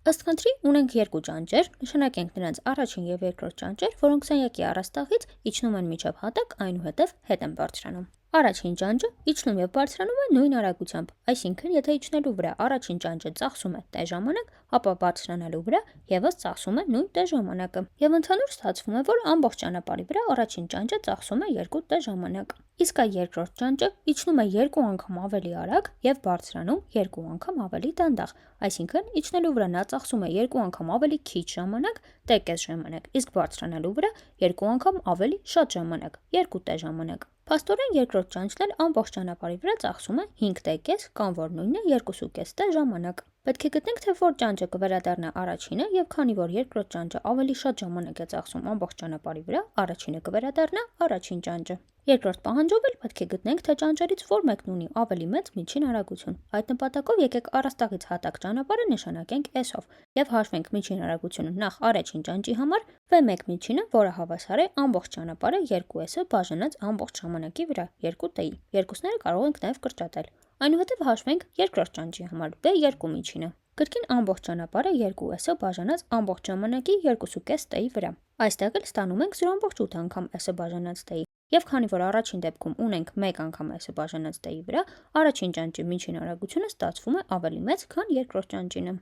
Ըստ խնդրի ունենք երկու ճանճեր, նշանակենք նրանց առաջին և երկրորդ ճանճեր, որոնք սենյակի առաստաղից իջնում են մինչև հատակ, այնուհետև հետ են բարձրանում։ Առաջին ճանճը իջնում և բարձրանում է նույն արագությամբ, այսինքն եթե իջնելու վրա առաջին ճանճը ծախսում է t ժամանակ, ապա բարձրանալու վրա ևս ծախսում է նույն t ժամանակը, և ընդհանուր ստացվում է, որ ամբողջ ճանապարհի վրա առաջին ճանճը ծախսում է 2t ժամանակ։ Իսկ այ երկրորդ ճանճը իջնում է 2 անգամ ավելի արագ և բարձրանում 2 անգամ ավելի դանդաղ, այսինքն իջնելու վրա նա ծախսում է 2 անգամ ավելի քիչ ժամանակ, t ժամանակ, իսկ բարձրանալու վրա 2 անգամ ավելի շատ ժամանակ, 2t ժամանակ։ Փաստորեն երկրորդ ճանճն էլ ամբողջ ճանապարհի վրա ծախսում է 5t կամ որ նույնն է 2.5t ժամանակ։ Պետք է գտնենք, թե որ ճանճը կվերադառնա առաջինը, և քանի որ երկրորդ ճանճը ավելի շատ ժամանակ է ծախսում ամբողջ ճանապարհի վրա, առաջինը կվերադառնա առաջին ճանճը։ Երկրորդ պահանջով էլ պետք է գտնենք, թե ճանճերից որ մեկն ունի ավելի մեծ միջին արագություն։ Այդ նպատակով եկեք առաստաղից հատակ ճանապարհը նշանակենք s-ով և հաշվենք միջին արագությունը նախ առաջին ճանճի համար v1 միջինը, որը հավասար է ամբողջ ճանապարհը 2s-ը բաժանած ամբողջ ժամանակի վրա 2t-ի։ Երկուսները կարող ենք նաև կրճատել։ Այնուհետև հաշվենք երկրորդ ճանճի համար v2 միջինը։ Կրկին ամբողջ ճանապարհը 2s-ը բաժանած ամբողջ ժամանակի 2.5t-ի վրա։ Այստեղ էլ ստանում ենք 0.8 անգամ s-ը բաժանած t-ի։ Եվ քանի որ առաջին դեպքում ունենք 1 անգամ s-ը բաժանած t-ի վրա, առաջին ճանճի միջին արագությունը ստացվում է ավելի մեծ, քան երկրորդ ճանճինը։